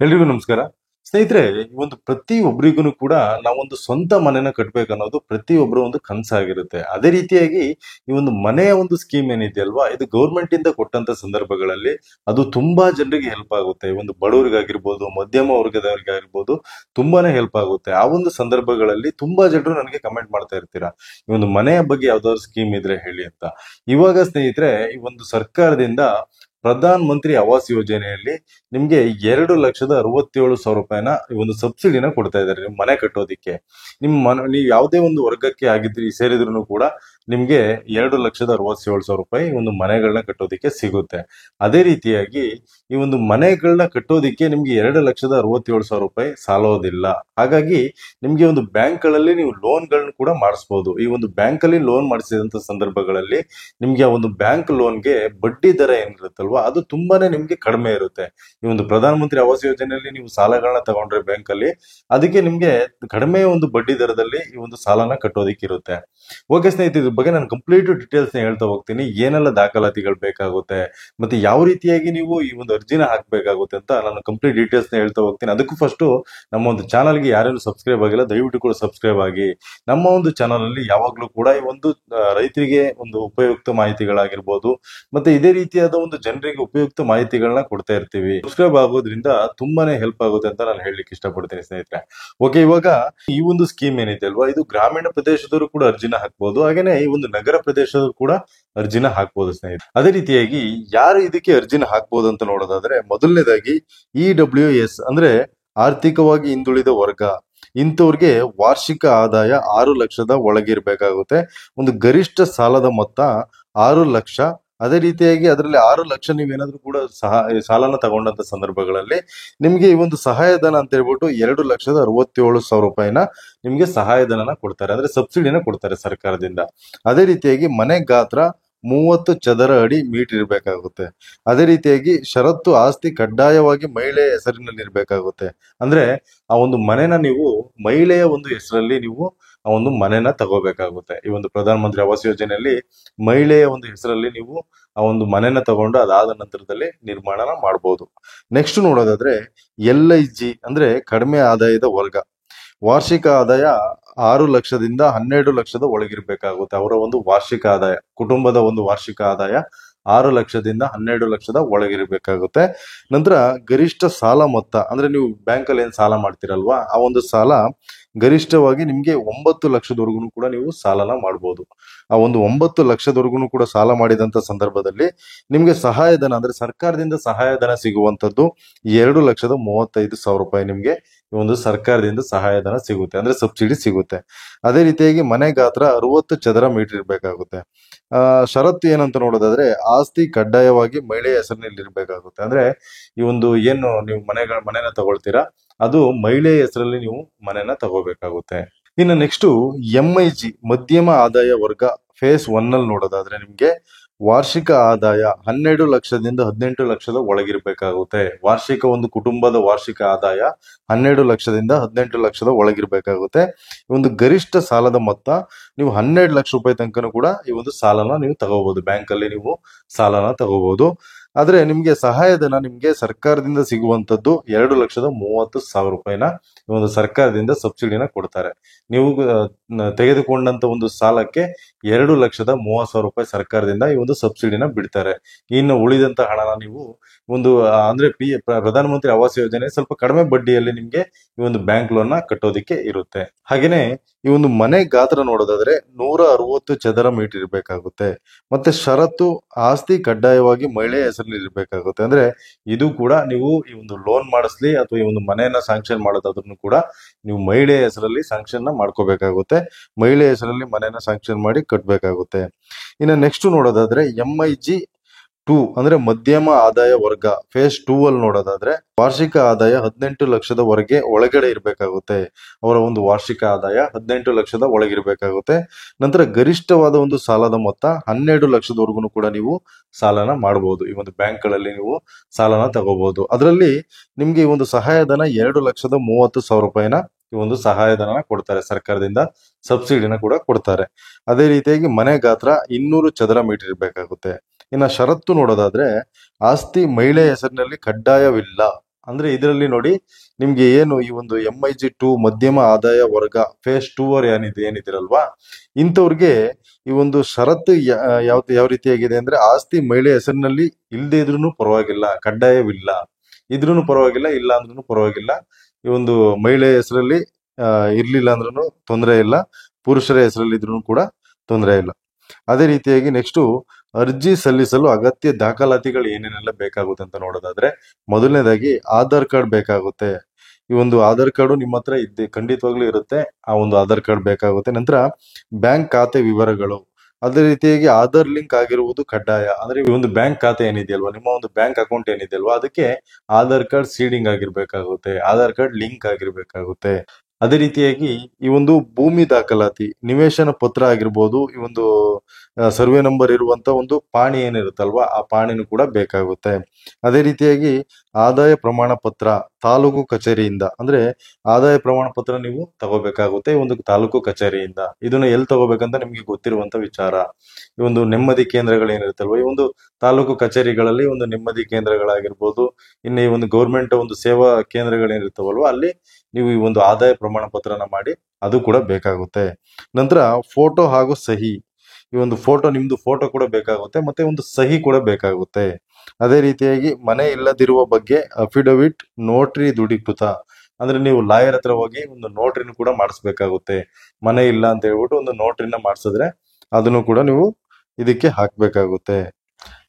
ಎಲ್ರಿಗೂ ನಮಸ್ಕಾರ. ಸ್ನೇಹಿತರೆ, ಈ ಒಂದು ಪ್ರತಿಯೊಬ್ಬರಿಗೂ ಕೂಡ ನಾವೊಂದು ಸ್ವಂತ ಮನೆನ ಕಟ್ಬೇಕನ್ನೋದು ಪ್ರತಿಯೊಬ್ಬರ ಒಂದು ಕನಸಾಗಿರುತ್ತೆ. ಅದೇ ರೀತಿಯಾಗಿ ಈ ಒಂದು ಮನೆಯ ಒಂದು ಸ್ಕೀಮ್ ಏನಿದೆಯಲ್ವಾ, ಇದು ಗೌರ್ಮೆಂಟ್ ಇಂದ ಕೊಟ್ಟಂತ ಸಂದರ್ಭಗಳಲ್ಲಿ ಅದು ತುಂಬಾ ಜನರಿಗೆ ಹೆಲ್ಪ್ ಆಗುತ್ತೆ. ಈ ಒಂದು ಬಡವರಿಗಾಗಿರ್ಬೋದು, ಮಧ್ಯಮ ವರ್ಗದವರಿಗಾಗಿರ್ಬೋದು, ತುಂಬಾನೇ ಹೆಲ್ಪ್ ಆಗುತ್ತೆ. ಆ ಒಂದು ಸಂದರ್ಭಗಳಲ್ಲಿ ತುಂಬಾ ಜನರು ನನಗೆ ಕಮೆಂಟ್ ಮಾಡ್ತಾ ಇರ್ತೀರಾ, ಈ ಒಂದು ಮನೆಯ ಬಗ್ಗೆ ಯಾವ್ದಾದ್ರು ಸ್ಕೀಮ್ ಇದ್ರೆ ಹೇಳಿ ಅಂತ. ಇವಾಗ ಸ್ನೇಹಿತರೆ, ಈ ಒಂದು ಸರ್ಕಾರದಿಂದ ಪ್ರಧಾನ ಮಂತ್ರಿ ಆವಾಸ್ ಯೋಜನೆಯಲ್ಲಿ ನಿಮ್ಗೆ 2,67,000 ರೂಪಾಯಿನ ಈ ಒಂದು ಸಬ್ಸಿಡಿನ ಕೊಡ್ತಾ ಇದ್ದಾರೆ ನಿಮ್ ಮನೆ ಕಟ್ಟೋದಿಕ್ಕೆ. ನೀವು ಯಾವುದೇ ಒಂದು ವರ್ಗಕ್ಕೆ ಸೇರಿದ್ರು ಕೂಡ ನಿಮ್ಗೆ 2,67,000 ರೂಪಾಯಿ ಒಂದು ಮನೆಗಳನ್ನ ಕಟ್ಟೋದಿಕ್ಕೆ ಸಿಗುತ್ತೆ. ಅದೇ ರೀತಿಯಾಗಿ ಈ ಒಂದು ಮನೆಗಳನ್ನ ಕಟ್ಟೋದಿಕ್ಕೆ ನಿಮ್ಗೆ 2,67,000 ರೂಪಾಯಿ ಸಾಲೋದಿಲ್ಲ. ಹಾಗಾಗಿ ನಿಮ್ಗೆ ಒಂದು ಬ್ಯಾಂಕ್ಗಳಲ್ಲಿ ನೀವು ಲೋನ್ಗಳನ್ನ ಕೂಡ ಮಾಡಿಸ್ಬೋದು. ಈ ಒಂದು ಬ್ಯಾಂಕ್ ಅಲ್ಲಿ ಲೋನ್ ಮಾಡಿಸಿದಂತ ಸಂದರ್ಭಗಳಲ್ಲಿ ನಿಮ್ಗೆ ಆ ಒಂದು ಬ್ಯಾಂಕ್ ಲೋನ್ಗೆ ಬಡ್ಡಿ ದರ ಏನಿರುತ್ತಲ್ವಾ, ಅದು ತುಂಬಾನೇ ನಿಮ್ಗೆ ಕಡಿಮೆ ಇರುತ್ತೆ. ಈ ಒಂದು ಪ್ರಧಾನ ಮಂತ್ರಿ ಆವಾಸ್ ಯೋಜನೆಯಲ್ಲಿ ನೀವು ಸಾಲಗಳನ್ನ ತಗೊಂಡ್ರೆ ಬ್ಯಾಂಕ್ ಅಲ್ಲಿ, ಅದಕ್ಕೆ ನಿಮ್ಗೆ ಕಡಿಮೆ ಒಂದು ಬಡ್ಡಿ ದರದಲ್ಲಿ ಈ ಒಂದು ಸಾಲನ ಕಟ್ಟೋದಿಕ್ಕೆ ಇರುತ್ತೆ. ಓಕೆ ಸ್ನೇಹಿತರೆ, ಇದ್ರ ಬಗ್ಗೆ ನಾನು ಕಂಪ್ಲೀಟ್ ಡೀಟೇಲ್ಸ್ ಹೇಳ್ತಾ ಹೋಗ್ತೀನಿ. ಏನೆಲ್ಲ ದಾಖಲಾತಿಗಳು ಬೇಕಾಗುತ್ತೆ, ಮತ್ತೆ ಯಾವ ರೀತಿಯಾಗಿ ನೀವು ಈ ಒಂದು ಅರ್ಜಿನ ಹಾಕ್ಬೇಕಾಗುತ್ತೆ ಅಂತ ನಾನು ಕಂಪ್ಲೀಟ್ ಡೀಟೇಲ್ಸ್ ಹೇಳ್ತಾ ಹೋಗ್ತೀನಿ. ಅದಕ್ಕೂ ಫಸ್ಟ್ ನಮ್ಮ ಒಂದು ಚಾನಲ್ಗೆ ಯಾರೇನು ಸಬ್ಸ್ಕ್ರೈಬ್ ಆಗಿಲ್ಲ, ದಯವಿಟ್ಟು ಕೂಡ ಸಬ್ಸ್ಕ್ರೈಬ್ ಆಗಿ. ನಮ್ಮ ಒಂದು ಚಾನಲ್ ಅಲ್ಲಿ ಯಾವಾಗ್ಲೂ ಕೂಡ ಈ ಒಂದು ರೈತರಿಗೆ ಒಂದು ಉಪಯುಕ್ತ ಮಾಹಿತಿಗಳಾಗಿರ್ಬೋದು, ಮತ್ತೆ ಇದೇ ರೀತಿಯಾದ ಒಂದು ಜನರಿಗೆ ಉಪಯುಕ್ತ ಮಾಹಿತಿಗಳನ್ನ ಕೊಡ್ತಾ ಇರ್ತೀವಿ. ಸಬ್ಸ್ಕ್ರೈಬ್ ಆಗೋದ್ರಿಂದ ತುಂಬಾನೇ ಹೆಲ್ಪ್ ಆಗುತ್ತೆ ಅಂತ ನಾನು ಹೇಳಲಿಕ್ಕೆ ಇಷ್ಟಪಡ್ತೀನಿ ಸ್ನೇಹಿತರೆ. ಓಕೆ, ಇವಾಗ ಈ ಒಂದು ಸ್ಕೀಮ್ ಏನಿದೆ ಅಲ್ವಾ, ಇದು ಗ್ರಾಮೀಣ ಪ್ರದೇಶದವರು ಕೂಡ ಅರ್ಜಿನ ಹಾಕ್ಬೋದು, ಹಾಗೇನೆ ಈ ಒಂದು ನಗರ ಪ್ರದೇಶದವರು ಕೂಡ ಅರ್ಜಿನ ಹಾಕ್ಬೋದು ಸ್ನೇಹಿತರೆ. ಅದೇ ರೀತಿಯಾಗಿ ಯಾರು ಇದಕ್ಕೆ ಅರ್ಜಿನ ಹಾಕ್ಬೋದು ಅಂತ ನೋಡೋದಾದ್ರೆ, ಮೊದಲನೇದಾಗಿ EWS ಅಂದ್ರೆ ಆರ್ಥಿಕವಾಗಿ ಹಿಂದುಳಿದ ವರ್ಗ, ಇಂಥವ್ರಿಗೆ ವಾರ್ಷಿಕ ಆದಾಯ 6 ಲಕ್ಷದ ಒಳಗಿರ್ಬೇಕಾಗುತ್ತೆ. ಒಂದು ಗರಿಷ್ಠ ಸಾಲದ ಮೊತ್ತ 6 ಲಕ್ಷ. ಅದೇ ರೀತಿಯಾಗಿ ಅದರಲ್ಲಿ 6 ಲಕ್ಷ ನೀವೇನಾದ್ರೂ ಕೂಡ ಸಾಲನ ತಗೊಂಡಂತ ಸಂದರ್ಭಗಳಲ್ಲಿ ನಿಮ್ಗೆ ಈ ಒಂದು ಸಹಾಯಧನ ಅಂತ ಹೇಳ್ಬಿಟ್ಟು 2,67,000 ರೂಪಾಯಿನ ನಿಮ್ಗೆ ಸಹಾಯಧನನ ಕೊಡ್ತಾರೆ, ಅಂದ್ರೆ ಸಬ್ಸಿಡಿನ ಕೊಡ್ತಾರೆ ಸರ್ಕಾರದಿಂದ. ಅದೇ ರೀತಿಯಾಗಿ ಮನೆ ಗಾತ್ರ 30 ಚದರ ಅಡಿ ಮೀಟರ್ ಇರ್ಬೇಕಾಗುತ್ತೆ. ಅದೇ ರೀತಿಯಾಗಿ ಷರತ್ತು ಆಸ್ತಿ ಕಡ್ಡಾಯವಾಗಿ ಮಹಿಳೆಯ ಹೆಸರಿನಲ್ಲಿ ಇರ್ಬೇಕಾಗುತ್ತೆ. ಅಂದ್ರೆ ಆ ಒಂದು ಮನೆನ ನೀವು ಮಹಿಳೆಯ ಒಂದು ಹೆಸರಲ್ಲಿ ನೀವು ಆ ಒಂದು ಮನೆನ ತಗೋಬೇಕಾಗುತ್ತೆ. ಈ ಒಂದು ಪ್ರಧಾನ ಮಂತ್ರಿ ಆವಾಸ್ ಯೋಜನೆಯಲ್ಲಿ ಮಹಿಳೆಯ ಒಂದು ಹೆಸರಲ್ಲಿ ನೀವು ಆ ಒಂದು ಮನೆನ ತಗೊಂಡು ಅದಾದ ನಂತರದಲ್ಲಿ ನಿರ್ಮಾಣನ ಮಾಡಬಹುದು. ನೆಕ್ಸ್ಟ್ ನೋಡೋದಾದ್ರೆ LIG ಅಂದ್ರೆ ಕಡಿಮೆ ಆದಾಯದ ವರ್ಗ, ವಾರ್ಷಿಕ ಆದಾಯ 6 ಲಕ್ಷದಿಂದ 12 ಲಕ್ಷದ ಒಳಗಿರ್ಬೇಕಾಗುತ್ತೆ. ಅವರ ಒಂದು ವಾರ್ಷಿಕ ಆದಾಯ, ಕುಟುಂಬದ ಒಂದು ವಾರ್ಷಿಕ ಆದಾಯ 6 ಲಕ್ಷದಿಂದ 12 ಲಕ್ಷದ ಒಳಗಿರ್ಬೇಕಾಗುತ್ತೆ. ನಂತರ ಗರಿಷ್ಠ ಸಾಲ ಮೊತ್ತ, ಅಂದ್ರೆ ನೀವು ಬ್ಯಾಂಕ್ ಅಲ್ಲಿ ಏನ್ ಸಾಲ ಮಾಡ್ತಿರಲ್ವಾ, ಆ ಒಂದು ಸಾಲ ಗರಿಷ್ಠವಾಗಿ ನಿಮ್ಗೆ 9 ಲಕ್ಷದವರೆಗೂ ಕೂಡ ನೀವು ಸಾಲನ ಮಾಡಬಹುದು. ಆ ಒಂದು 9 ಲಕ್ಷದವರೆಗೂ ಕೂಡ ಸಾಲ ಮಾಡಿದಂತ ಸಂದರ್ಭದಲ್ಲಿ ನಿಮ್ಗೆ ಸಹಾಯಧನ ಅಂದ್ರೆ ಸರ್ಕಾರದಿಂದ ಸಹಾಯಧನ ಸಿಗುವಂತದ್ದು 2,35,000 ರೂಪಾಯಿ ನಿಮ್ಗೆ ಈ ಒಂದು ಸರ್ಕಾರದಿಂದ ಸಹಾಯಧನ ಸಿಗುತ್ತೆ, ಅಂದ್ರೆ ಸಬ್ಸಿಡಿ ಸಿಗುತ್ತೆ. ಅದೇ ರೀತಿಯಾಗಿ ಮನೆ ಗಾತ್ರ 60 ಚದರ ಮೀಟರ್ ಇರ್ಬೇಕಾಗುತ್ತೆ. ಷರತ್ತು ಏನಂತ ನೋಡೋದಾದ್ರೆ ಆಸ್ತಿ ಕಡ್ಡಾಯವಾಗಿ ಮಹಿಳೆಯ ಹೆಸರಿನಲ್ಲಿ ಇರ್ಬೇಕಾಗುತ್ತೆ. ಅಂದ್ರೆ ಈ ಒಂದು ಏನು ನೀವು ಮನೆನ ತಗೊಳ್ತೀರಾ, ಅದು ಮಹಿಳೆಯ ಹೆಸರಲ್ಲಿ ನೀವು ಮನೆನ ತಗೋಬೇಕಾಗುತ್ತೆ. ಇನ್ನು ನೆಕ್ಸ್ಟ್ MIG ಮಧ್ಯಮ ಆದಾಯ ವರ್ಗ ಫೇಸ್ 1 ಅಲ್ಲಿ ನೋಡೋದಾದ್ರೆ ನಿಮ್ಗೆ ವಾರ್ಷಿಕ ಆದಾಯ 12 ಲಕ್ಷದಿಂದ 18 ಲಕ್ಷದ ಒಳಗಿರ್ಬೇಕಾಗುತ್ತೆ. ವಾರ್ಷಿಕ ಒಂದು ಕುಟುಂಬದ ವಾರ್ಷಿಕ ಆದಾಯ 12 ಲಕ್ಷದಿಂದ 18 ಲಕ್ಷದ ಒಳಗಿರ್ಬೇಕಾಗುತ್ತೆ. ಒಂದು ಗರಿಷ್ಠ ಸಾಲದ ಮೊತ್ತ ನೀವು 12 ಲಕ್ಷ ರೂಪಾಯಿ ತನಕನೂ ಕೂಡ ಈ ಒಂದು ಸಾಲನ ನೀವು ತಗೋಬಹುದು, ಬ್ಯಾಂಕ್ ಅಲ್ಲಿ ನೀವು ಸಾಲನ ತಗೋಬಹುದು. ಆದ್ರೆ ನಿಮ್ಗೆ ಸಹಾಯಧನ ನಿಮ್ಗೆ ಸರ್ಕಾರದಿಂದ ಸಿಗುವಂತದ್ದು 2,30,000 ರೂಪಾಯಿನ ಈ ಒಂದು ಸರ್ಕಾರದಿಂದ ಸಬ್ಸಿಡಿನ ಕೊಡ್ತಾರೆ. ನೀವು ತೆಗೆದುಕೊಂಡಂತ ಒಂದು ಸಾಲಕ್ಕೆ 2,30,000 ರೂಪಾಯಿ ಸರ್ಕಾರದಿಂದ ಈ ಒಂದು ಸಬ್ಸಿಡಿನ ಬಿಡ್ತಾರೆ. ಇನ್ನು ಉಳಿದಂತ ಹಣನ ನೀವು ಒಂದು ಅಂದ್ರೆ ಪ್ರಧಾನ ಮಂತ್ರಿ ಆವಾಸ್ ಯೋಜನೆ ಸ್ವಲ್ಪ ಕಡಿಮೆ ಬಡ್ಡಿಯಲ್ಲಿ ನಿಮ್ಗೆ ಈ ಒಂದು ಬ್ಯಾಂಕ್ ಲೋನ್ ನ ಕಟ್ಟೋದಿಕ್ಕೆ ಇರುತ್ತೆ. ಹಾಗೇನೆ ಈ ಒಂದು ಮನೆ ಗಾತ್ರ ನೋಡೋದಾದ್ರೆ 160 ಚದರ ಮೀಟರ್ ಇರ್ಬೇಕಾಗುತ್ತೆ. ಮತ್ತೆ ಷರತ್ತು ಆಸ್ತಿ ಕಡ್ಡಾಯವಾಗಿ ಮಹಿಳೆಯ ಹೆಸರಲ್ಲಿ ಇರ್ಬೇಕಾಗುತ್ತೆ. ಅಂದ್ರೆ ಇದು ಕೂಡ ನೀವು ಈ ಒಂದು ಲೋನ್ ಮಾಡಿಸ್ಲಿ ಅಥವಾ ಈ ಒಂದು ಮನೆಯನ್ನ ಸ್ಯಾಂಕ್ಷನ್ ಮಾಡೋದಾದ್ರೂ ಕೂಡ ನೀವು ಮಹಿಳೆಯ ಹೆಸರಲ್ಲಿ ಸ್ಯಾಂಕ್ಷನ್ ನ ಮಾಡ್ಕೋಬೇಕಾಗುತ್ತೆ, ಮಹಿಳೆಯ ಹೆಸರಲ್ಲಿ ಮನೆಯನ್ನ ಸ್ಯಾಂಕ್ಷನ್ ಮಾಡಿ ಕಟ್ಟಬೇಕಾಗುತ್ತೆ. ಇನ್ನು ನೆಕ್ಸ್ಟ್ ನೋಡೋದಾದ್ರೆ MIG-2 ಅಂದ್ರೆ ಮಧ್ಯಮ ಆದಾಯ ವರ್ಗ ಫೇಸ್ 2 ಅಲ್ಲಿ ನೋಡೋದಾದ್ರೆ ವಾರ್ಷಿಕ ಆದಾಯ 18 ಲಕ್ಷದವರೆಗೆ ಒಳಗಡೆ ಇರ್ಬೇಕಾಗುತ್ತೆ. ಅವರ ಒಂದು ವಾರ್ಷಿಕ ಆದಾಯ 18 ಲಕ್ಷದ ಒಳಗಿರ್ಬೇಕಾಗುತ್ತೆ. ನಂತರ ಗರಿಷ್ಠವಾದ ಒಂದು ಸಾಲದ ಮೊತ್ತ 12 ಲಕ್ಷದವರೆಗೂ ಕೂಡ ನೀವು ಸಾಲನ ಮಾಡಬಹುದು. ಈ ಒಂದು ಬ್ಯಾಂಕ್ ಗಳಲ್ಲಿ ನೀವು ಸಾಲನ ತಗೋಬಹುದು. ಅದರಲ್ಲಿ ನಿಮ್ಗೆ ಈ ಒಂದು ಸಹಾಯಧನ 2,30,000 ರೂಪಾಯಿನ ಈ ಒಂದು ಸಹಾಯಧನ ಕೊಡ್ತಾರೆ ಸರ್ಕಾರದಿಂದ, ಸಬ್ಸಿಡಿನ ಕೂಡ ಕೊಡ್ತಾರೆ. ಅದೇ ರೀತಿಯಾಗಿ ಮನೆ ಗಾತ್ರ 200 ಚದರ ಮೀಟರ್ ಇರ್ಬೇಕಾಗುತ್ತೆ. ಇನ್ನು ಷರತ್ತು ನೋಡೋದಾದ್ರೆ ಆಸ್ತಿ ಮಹಿಳೆಯ ಹೆಸರಿನಲ್ಲಿ ಕಡ್ಡಾಯವಿಲ್ಲ, ಅಂದ್ರೆ ಇದರಲ್ಲಿ ನೋಡಿ ನಿಮ್ಗೆ ಏನು ಈ ಒಂದು MIG-2 ಮಧ್ಯಮ ಆದಾಯ ವರ್ಗ ಫೇಸ್ 2 ಏನಿದಿರಲ್ವಾ, ಇಂಥವ್ರಿಗೆ ಈ ಒಂದು ಷರತ್ತು ಯಾವ ರೀತಿಯಾಗಿದೆ ಅಂದ್ರೆ ಆಸ್ತಿ ಮಹಿಳೆ ಹೆಸರಿನಲ್ಲಿ ಇಲ್ಲದೆ ಇದ್ರೂ ಪರವಾಗಿಲ್ಲ, ಕಡ್ಡಾಯವಿಲ್ಲ. ಇದ್ರೂ ಪರವಾಗಿಲ್ಲ, ಇಲ್ಲ ಅಂದ್ರೂ ಪರವಾಗಿಲ್ಲ. ಈ ಒಂದು ಮಹಿಳೆ ಹೆಸರಲ್ಲಿ ಇರ್ಲಿಲ್ಲ ಅಂದ್ರೂ ತೊಂದರೆ ಇಲ್ಲ, ಪುರುಷರ ಹೆಸರಲ್ಲಿ ಇದ್ರೂ ಕೂಡ ತೊಂದರೆ ಇಲ್ಲ. ಅದೇ ರೀತಿಯಾಗಿ ನೆಕ್ಸ್ಟ್ ಅರ್ಜಿ ಸಲ್ಲಿಸಲು ಅಗತ್ಯ ದಾಖಲಾತಿಗಳು ಏನೇನೆಲ್ಲ ಬೇಕಾಗುತ್ತೆ ಅಂತ ನೋಡೋದಾದ್ರೆ, ಮೊದಲನೇದಾಗಿ ಆಧಾರ್ ಕಾರ್ಡ್ ಬೇಕಾಗುತ್ತೆ. ಈ ಒಂದು ಆಧಾರ್ ಕಾರ್ಡು ನಿಮ್ಮ ಹತ್ರ ಖಂಡಿತವಾಗ್ಲೂ ಇರುತ್ತೆ. ಆ ಒಂದು ಆಧಾರ್ ಕಾರ್ಡ್ ಬೇಕಾಗುತ್ತೆ. ನಂತರ ಬ್ಯಾಂಕ್ ಖಾತೆ ವಿವರಗಳು, ಅದೇ ರೀತಿಯಾಗಿ ಆಧಾರ್ ಲಿಂಕ್ ಆಗಿರುವುದು ಕಡ್ಡಾಯ. ಅಂದ್ರೆ ಈ ಒಂದು ಬ್ಯಾಂಕ್ ಖಾತೆ ಏನಿದೆಯಲ್ವಾ, ನಿಮ್ಮ ಒಂದು ಬ್ಯಾಂಕ್ ಅಕೌಂಟ್ ಏನಿದೆಯಲ್ವಾ, ಅದಕ್ಕೆ ಆಧಾರ್ ಕಾರ್ಡ್ ಸೀಡಿಂಗ್ ಆಗಿರ್ಬೇಕಾಗುತ್ತೆ, ಆಧಾರ್ ಕಾರ್ಡ್ ಲಿಂಕ್ ಆಗಿರ್ಬೇಕಾಗುತ್ತೆ. ಅದೇ ರೀತಿಯಾಗಿ ಈ ಒಂದು ಭೂಮಿ ದಾಖಲಾತಿ, ನಿವೇಶನ ಪತ್ರ ಆಗಿರ್ಬೋದು, ಈ ಒಂದು ಸರ್ವೆ ನಂಬರ್ ಇರುವಂತ ಒಂದು ಪಾಣಿ ಏನಿರುತ್ತಲ್ವಾ, ಆ ಪಾಣಿನೂ ಕೂಡ ಬೇಕಾಗುತ್ತೆ. ಅದೇ ರೀತಿಯಾಗಿ ಆದಾಯ ಪ್ರಮಾಣ ಪತ್ರ ತಾಲೂಕು ಕಚೇರಿಯಿಂದ, ಅಂದ್ರೆ ಆದಾಯ ಪ್ರಮಾಣ ಪತ್ರ ನೀವು ತಗೋಬೇಕಾಗುತ್ತೆ ಒಂದು ತಾಲೂಕು ಕಚೇರಿಯಿಂದ. ಇದನ್ನ ಎಲ್ಲಿ ತಗೋಬೇಕಂತ ನಿಮ್ಗೆ ಗೊತ್ತಿರುವಂತ ವಿಚಾರ. ಈ ಒಂದು ನೆಮ್ಮದಿ ಕೇಂದ್ರಗಳೇನಿರುತ್ತಲ್ವ, ಈ ಒಂದು ತಾಲೂಕು ಕಚೇರಿಗಳಲ್ಲಿ ಒಂದು ನೆಮ್ಮದಿ ಕೇಂದ್ರಗಳಾಗಿರ್ಬೋದು, ಇನ್ನು ಈ ಒಂದು ಗೌರ್ಮೆಂಟ್ ಒಂದು ಸೇವಾ ಕೇಂದ್ರಗಳೇನಿರ್ತಾವಲ್ವ, ಅಲ್ಲಿ ನೀವು ಈ ಒಂದು ಆದಾಯ ಪ್ರಮಾಣ ಪತ್ರನ ಮಾಡಿ, ಅದು ಕೂಡ ಬೇಕಾಗುತ್ತೆ. ನಂತರ ಫೋಟೋ ಹಾಗೂ ಸಹಿ, ಈ ಒಂದು ನಿಮ್ದು ಫೋಟೋ ಕೂಡ ಬೇಕಾಗುತ್ತೆ, ಮತ್ತೆ ಒಂದು ಸಹಿ ಕೂಡ ಬೇಕಾಗುತ್ತೆ. ಅದೇ ರೀತಿಯಾಗಿ ಮನೆ ಇಲ್ಲದಿರುವ ಬಗ್ಗೆ ಅಫಿಡವಿಟ್ ನೋಟ್ರಿ ದೃಢೀಕೃತ, ಅಂದ್ರೆ ನೀವು ಲಾಯರ್ ಹತ್ರ ಹೋಗಿ ಒಂದು ನೋಟ್ರಿನ ಕೂಡ ಮಾಡಿಸ್ಬೇಕಾಗುತ್ತೆ. ಮನೆ ಇಲ್ಲ ಅಂತ ಹೇಳ್ಬಿಟ್ಟು ಒಂದು ನೋಟ್ರಿನ ಮಾಡಿಸಿದ್ರೆ ಅದನ್ನು ಕೂಡ ನೀವು ಇದಕ್ಕೆ ಹಾಕ್ಬೇಕಾಗುತ್ತೆ.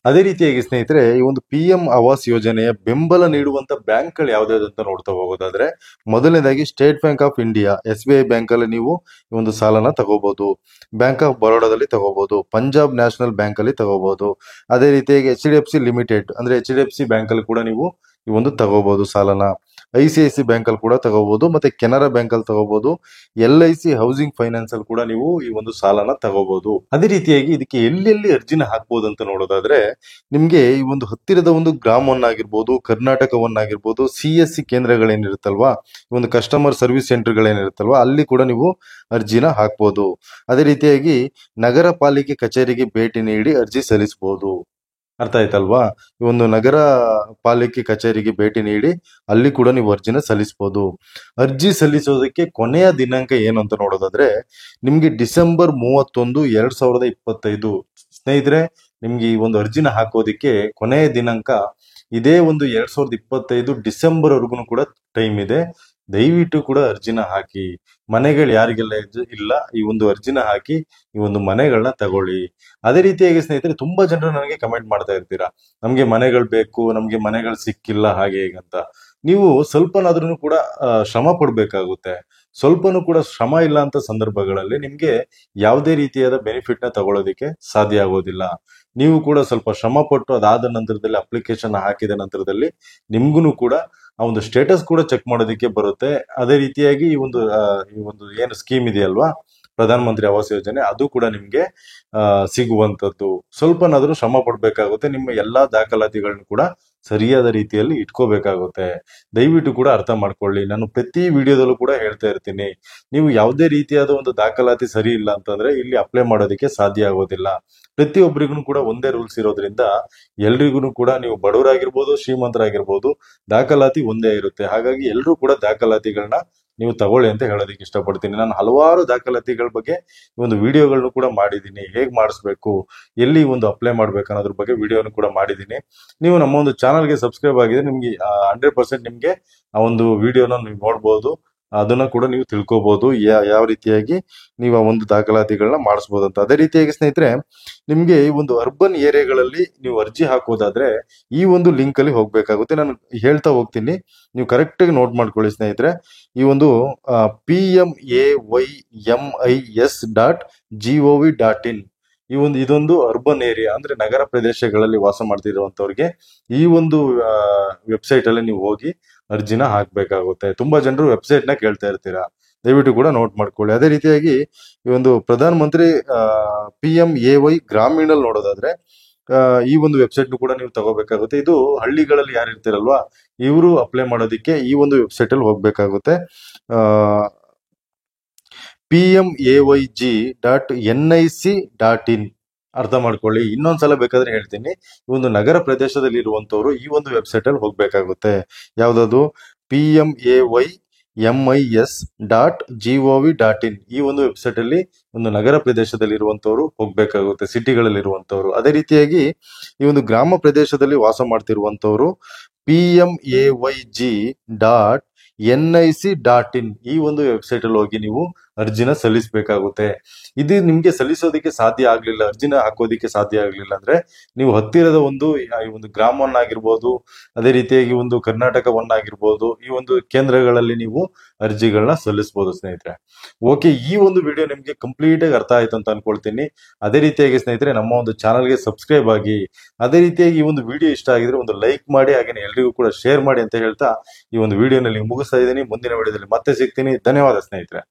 ಅದೇ ರೀತಿಯಾಗಿ ಸ್ನೇಹಿತರೆ, ಈ ಒಂದು PM ಆವಾಸ್ ಯೋಜನೆಯ ಬೆಂಬಲ ನೀಡುವಂತ ಬ್ಯಾಂಕ್ಗಳು ಯಾವ್ದಾವ್ದು ಅಂತ ನೋಡ್ತಾ ಹೋಗೋದಾದ್ರೆ, ಮೊದಲನೇದಾಗಿ state bank of India SBI bank ಅಲ್ಲಿ ನೀವು ಈ ಒಂದು ಸಾಲನ ತಗೋಬಹುದು. ಬ್ಯಾಂಕ್ ಆಫ್ ಬರೋಡಾದಲ್ಲಿ ತಗೋಬಹುದು, ಪಂಜಾಬ್ ನ್ಯಾಷನಲ್ ಬ್ಯಾಂಕ್ ಅಲ್ಲಿ ತಗೋಬಹುದು. ಅದೇ ರೀತಿಯಾಗಿ HDFC ಲಿಮಿಟೆಡ್ ಅಂದ್ರೆ HDFC ಬ್ಯಾಂಕ್ ಅಲ್ಲಿ ಕೂಡ ನೀವು ಈ ಒಂದು ತಗೋಬಹುದು ಸಾಲನ. ICICI ಬ್ಯಾಂಕ್ ಅಲ್ಲಿ ಕೂಡ ತಗೋಬಹುದು, ಮತ್ತೆ ಕೆನರಾ ಬ್ಯಾಂಕ್ ಅಲ್ಲಿ ತಗೋಬಹುದು. LIC ಹೌಸಿಂಗ್ ಫೈನಾನ್ಸ್ ಅಲ್ಲಿ ಕೂಡ ನೀವು ಈ ಒಂದು ಸಾಲನ ತಗೋಬಹುದು. ಅದೇ ರೀತಿಯಾಗಿ ಇದಕ್ಕೆ ಎಲ್ಲೆಲ್ಲಿ ಅರ್ಜಿನ ಹಾಕ್ಬಹುದು ಅಂತ ನೋಡೋದಾದ್ರೆ, ನಿಮ್ಗೆ ಈ ಒಂದು ಹತ್ತಿರದ ಒಂದು ಗ್ರಾಮವನ್ನಾಗಿರ್ಬೋದು, ಕರ್ನಾಟಕವನ್ನಾಗಿರ್ಬೋದು, CSC ಕೇಂದ್ರಗಳೇನಿರುತ್ತಲ್ವಾ, ಈ ಒಂದು ಕಸ್ಟಮರ್ ಸರ್ವಿಸ್ ಸೆಂಟರ್ಗಳೇನಿರುತ್ತಲ್ವಾ, ಅಲ್ಲಿ ಕೂಡ ನೀವು ಅರ್ಜಿನ ಹಾಕ್ಬೋದು. ಅದೇ ರೀತಿಯಾಗಿ ನಗರ ಪಾಲಿಕೆ ಕಚೇರಿಗೆ ಭೇಟಿ ನೀಡಿ ಅರ್ಜಿ ಸಲ್ಲಿಸಬಹುದು. ಅರ್ಥ ಆಯ್ತಲ್ವಾ? ಈ ಒಂದು ನಗರ ಪಾಲಿಕೆ ಕಚೇರಿಗೆ ಭೇಟಿ ನೀಡಿ ಅಲ್ಲಿ ಕೂಡ ನೀವು ಅರ್ಜಿನ ಸಲ್ಲಿಸಬಹುದು. ಅರ್ಜಿ ಸಲ್ಲಿಸೋದಕ್ಕೆ ಕೊನೆಯ ದಿನಾಂಕ ಏನು ಅಂತ ನೋಡೋದಾದ್ರೆ, ನಿಮ್ಗೆ ಡಿಸೆಂಬರ್ 31, 2025. ಸ್ನೇಹಿತರೆ, ನಿಮ್ಗೆ ಈ ಒಂದು ಅರ್ಜಿನ ಹಾಕೋದಿಕ್ಕೆ ಕೊನೆಯ ದಿನಾಂಕ ಇದೇ ಒಂದು 2025 ಡಿಸೆಂಬರ್ ವರೆಗೂ ಕೂಡ ಟೈಮ್ ಇದೆ. ದಯವಿಟ್ಟು ಕೂಡ ಅರ್ಜಿನ ಹಾಕಿ. ಮನೆಗಳು ಯಾರಿಗೆಲ್ಲ ಇಲ್ಲ, ಈ ಒಂದು ಅರ್ಜಿನ ಹಾಕಿ ಈ ಒಂದು ಮನೆಗಳನ್ನ ತಗೊಳ್ಳಿ. ಅದೇ ರೀತಿಯಾಗಿ ಸ್ನೇಹಿತರೆ, ತುಂಬಾ ಜನರು ನನಗೆ ಕಮೆಂಟ್ ಮಾಡ್ತಾ ಇರ್ತೀರಾ, ನಮ್ಗೆ ಮನೆಗಳು ಬೇಕು, ನಮ್ಗೆ ಮನೆಗಳು ಸಿಕ್ಕಿಲ್ಲ, ಹಾಗೆ ಹೇಗಂತ. ನೀವು ಸ್ವಲ್ಪನಾದ್ರೂ ಕೂಡ ಶ್ರಮ ಪಡ್ಬೇಕಾಗುತ್ತೆ. ಸ್ವಲ್ಪನೂ ಕೂಡ ಶ್ರಮ ಇಲ್ಲ ಅಂತ ಸಂದರ್ಭಗಳಲ್ಲಿ ನಿಮ್ಗೆ ಯಾವುದೇ ರೀತಿಯಾದ ಬೆನಿಫಿಟ್ ನ ತಗೊಳ್ಳೋದಿಕ್ಕೆ ಸಾಧ್ಯ ಆಗೋದಿಲ್ಲ. ನೀವು ಕೂಡ ಸ್ವಲ್ಪ ಶ್ರಮ ಪಟ್ಟು ಅದಾದ ನಂತರದಲ್ಲಿ ಅಪ್ಲಿಕೇಶನ್ ಹಾಕಿದ ನಂತರದಲ್ಲಿ ನಿಮ್ಗೂ ಕೂಡ ಆ ಒಂದು ಸ್ಟೇಟಸ್ ಕೂಡ ಚೆಕ್ ಮಾಡೋದಕ್ಕೆ ಬರುತ್ತೆ. ಅದೇ ರೀತಿಯಾಗಿ ಈ ಒಂದು ಏನು ಸ್ಕೀಮ್ ಇದೆಯಲ್ವಾ, ಪ್ರಧಾನ ಮಂತ್ರಿ ಆವಾಸ್ ಯೋಜನೆ, ಅದು ಕೂಡ ನಿಮ್ಗೆ ಸಿಗುವಂತದ್ದು. ಸ್ವಲ್ಪನಾದ್ರೂ ಶ್ರಮ ಪಡ್ಬೇಕಾಗುತ್ತೆ. ನಿಮ್ಮ ಎಲ್ಲಾ ದಾಖಲಾತಿಗಳನ್ನ ಕೂಡ ಸರಿಯಾದ ರೀತಿಯಲ್ಲಿ ಇಟ್ಕೋಬೇಕಾಗುತ್ತೆ. ದಯವಿಟ್ಟು ಕೂಡ ಅರ್ಥ ಮಾಡ್ಕೊಳ್ಳಿ. ನಾನು ಪ್ರತಿ ವಿಡಿಯೋದಲ್ಲೂ ಕೂಡ ಹೇಳ್ತಾ ಇರ್ತೀನಿ, ನೀವು ಯಾವುದೇ ರೀತಿಯಾದ ಒಂದು ದಾಖಲಾತಿ ಸರಿ ಇಲ್ಲ ಅಂತಂದ್ರೆ ಇಲ್ಲಿ ಅಪ್ಲೈ ಮಾಡೋದಕ್ಕೆ ಸಾಧ್ಯ ಆಗೋದಿಲ್ಲ. ಪ್ರತಿಯೊಬ್ಬರಿಗೂ ಕೂಡ ಒಂದೇ ರೂಲ್ಸ್ ಇರೋದ್ರಿಂದ ಎಲ್ರಿಗೂ ಕೂಡ, ನೀವು ಬಡವರಾಗಿರ್ಬೋದು, ಶ್ರೀಮಂತರಾಗಿರ್ಬೋದು, ದಾಖಲಾತಿ ಒಂದೇ ಇರುತ್ತೆ. ಹಾಗಾಗಿ ಎಲ್ಲರೂ ಕೂಡ ದಾಖಲಾತಿಗಳನ್ನ ನೀವು ತಗೊಳ್ಳಿ ಅಂತ ಹೇಳೋದಕ್ಕೆ ಇಷ್ಟಪಡ್ತೀನಿ. ನಾನು ಹಲವಾರು ದಾಖಲಾತಿಗಳ ಬಗ್ಗೆ ಒಂದು ವಿಡಿಯೋಗಳನ್ನು ಕೂಡ ಮಾಡಿದ್ದೀನಿ. ಹೇಗ್ ಮಾಡಿಸ್ಬೇಕು, ಎಲ್ಲಿ ಒಂದು ಅಪ್ಲೈ ಮಾಡ್ಬೇಕು ಅನ್ನೋದ್ರ ಬಗ್ಗೆ ವಿಡಿಯೋನು ಕೂಡ ಮಾಡಿದ್ದೀನಿ. ನೀವು ನಮ್ಮ ಒಂದು ಚಾನಲ್ಗೆ ಸಬ್ಸ್ಕ್ರೈಬ್ ಆಗಿದ್ರೆ ನಿಮ್ಗೆ 100% ನಿಮ್ಗೆ ಆ ಒಂದು ವಿಡಿಯೋನ ನೀವು ನೋಡ್ಬೋದು. ಅದನ್ನ ಕೂಡ ನೀವು ತಿಳ್ಕೊಬಹುದು, ಯಾವ ರೀತಿಯಾಗಿ ನೀವು ಆ ಒಂದು ದಾಖಲಾತಿಗಳನ್ನ ಮಾಡಿಸ್ಬೋದು ಅಂತ. ಅದೇ ರೀತಿಯಾಗಿ ಸ್ನೇಹಿತರೆ, ನಿಮ್ಗೆ ಈ ಒಂದು ಅರ್ಬನ್ ಏರಿಯಾಗಳಲ್ಲಿ ನೀವು ಅರ್ಜಿ ಹಾಕೋದಾದ್ರೆ ಈ ಒಂದು ಲಿಂಕ್ ಅಲ್ಲಿ ಹೋಗ್ಬೇಕಾಗುತ್ತೆ. ನಾನು ಹೇಳ್ತಾ ಹೋಗ್ತೀನಿ, ನೀವು ಕರೆಕ್ಟ್ ಆಗಿ ನೋಟ್ ಮಾಡ್ಕೊಳ್ಳಿ ಸ್ನೇಹಿತರೆ. ಈ ಒಂದು PMAYMIS.gov.in, ಇದೊಂದು ಅರ್ಬನ್ ಏರಿಯಾ ಅಂದ್ರೆ ನಗರ ಪ್ರದೇಶಗಳಲ್ಲಿ ವಾಸ ಮಾಡ್ತಿರುವಂತವ್ರಿಗೆ ಈ ಒಂದು ವೆಬ್ಸೈಟ್ ಅಲ್ಲಿ ನೀವು ಹೋಗಿ ಅರ್ಜಿನ ಹಾಕ್ಬೇಕಾಗುತ್ತೆ. ತುಂಬಾ ಜನರು ವೆಬ್ಸೈಟ್ ನ ಕೇಳ್ತಾ ಇರ್ತೀರಾ, ದಯವಿಟ್ಟು ಕೂಡ ನೋಟ್ ಮಾಡ್ಕೊಳ್ಳಿ. ಅದೇ ರೀತಿಯಾಗಿ ಈ ಒಂದು ಪ್ರಧಾನ ಮಂತ್ರಿ PMAY ಗ್ರಾಮೀಣಲ್ಲಿ ನೋಡೋದಾದ್ರೆ ಈ ಒಂದು ವೆಬ್ಸೈಟ್ ಕೂಡ ನೀವು ತಗೋಬೇಕಾಗುತ್ತೆ. ಇದು ಹಳ್ಳಿಗಳಲ್ಲಿ ಯಾರು ಇರ್ತಿರಲ್ವಾ, ಇವರು ಅಪ್ಲೈ ಮಾಡೋದಿಕ್ಕೆ ಈ ಒಂದು ವೆಬ್ಸೈಟ್ ಅಲ್ಲಿ ಹೋಗ್ಬೇಕಾಗುತ್ತೆ. PMAYG.nic.in ಅರ್ಥ ಮಾಡ್ಕೊಳ್ಳಿ. ಇನ್ನೊಂದ್ಸಲ ಬೇಕಾದ್ರೆ ಹೇಳ್ತೀನಿ, ಈ ಒಂದು ನಗರ ಪ್ರದೇಶದಲ್ಲಿ ಇರುವಂತವ್ರು ಈ ಒಂದು ವೆಬ್ಸೈಟ್ ಅಲ್ಲಿ ಹೋಗ್ಬೇಕಾಗುತ್ತೆ. ಯಾವ್ದದು? PMAYMIS.gov.in ಈ ಒಂದು ವೆಬ್ಸೈಟ್ ಅಲ್ಲಿ ಒಂದು ನಗರ ಪ್ರದೇಶದಲ್ಲಿ ಇರುವಂತವ್ರು ಹೋಗ್ಬೇಕಾಗುತ್ತೆ, ಸಿಟಿಗಳಲ್ಲಿ ಇರುವಂತವ್ರು. ಅದೇ ರೀತಿಯಾಗಿ ಈ ಒಂದು ಗ್ರಾಮ ಪ್ರದೇಶದಲ್ಲಿ ವಾಸ ಮಾಡ್ತಿರುವಂತವ್ರು PMAYG.NIC.in ಈ ಒಂದು ವೆಬ್ಸೈಟ್ ಅಲ್ಲಿ ಹೋಗಿ ನೀವು ಅರ್ಜಿನ ಸಲ್ಲಿಸಬೇಕಾಗುತ್ತೆ. ಇದು ನಿಮ್ಗೆ ಸಲ್ಲಿಸೋದಕ್ಕೆ ಸಾಧ್ಯ ಆಗ್ಲಿಲ್ಲ, ಅರ್ಜಿನ ಹಾಕೋದಿಕ್ಕೆ ಸಾಧ್ಯ ಆಗ್ಲಿಲ್ಲ ಅಂದ್ರೆ ನೀವು ಹತ್ತಿರದ ಈ ಒಂದು ಗ್ರಾಮವನ್ನಾಗಿರ್ಬೋದು, ಅದೇ ರೀತಿಯಾಗಿ ಒಂದು ಕರ್ನಾಟಕವನ್ನಾಗಿರ್ಬೋದು, ಈ ಒಂದು ಕೇಂದ್ರಗಳಲ್ಲಿ ನೀವು ಅರ್ಜಿಗಳನ್ನ ಸಲ್ಲಿಸಬಹುದು ಸ್ನೇಹಿತರೆ. ಓಕೆ, ಈ ಒಂದು ವಿಡಿಯೋ ನಿಮ್ಗೆ ಕಂಪ್ಲೀಟ್ ಆಗಿ ಅರ್ಥ ಆಯ್ತು ಅಂತ ಅನ್ಕೊಳ್ತೀನಿ. ಅದೇ ರೀತಿಯಾಗಿ ಸ್ನೇಹಿತರೆ, ನಮ್ಮ ಒಂದು ಚಾನಲ್ಗೆ ಸಬ್ಸ್ಕ್ರೈಬ್ ಆಗಿ, ಅದೇ ರೀತಿಯಾಗಿ ಈ ಒಂದು ವಿಡಿಯೋ ಇಷ್ಟ ಆಗಿದ್ರೆ ಒಂದು ಲೈಕ್ ಮಾಡಿ, ಹಾಗೆ ಎಲ್ರಿಗೂ ಕೂಡ ಶೇರ್ ಮಾಡಿ ಅಂತ ಹೇಳ್ತಾ ಈ ಒಂದು ವಿಡಿಯೋನಲ್ಲಿ ಮುಗಿಸ್ತಾ ಇದ್ದೀನಿ. ಮುಂದಿನ ವಿಡಿಯೋದಲ್ಲಿ ಮತ್ತೆ ಸಿಗ್ತೀನಿ. ಧನ್ಯವಾದ ಸ್ನೇಹಿತರೆ.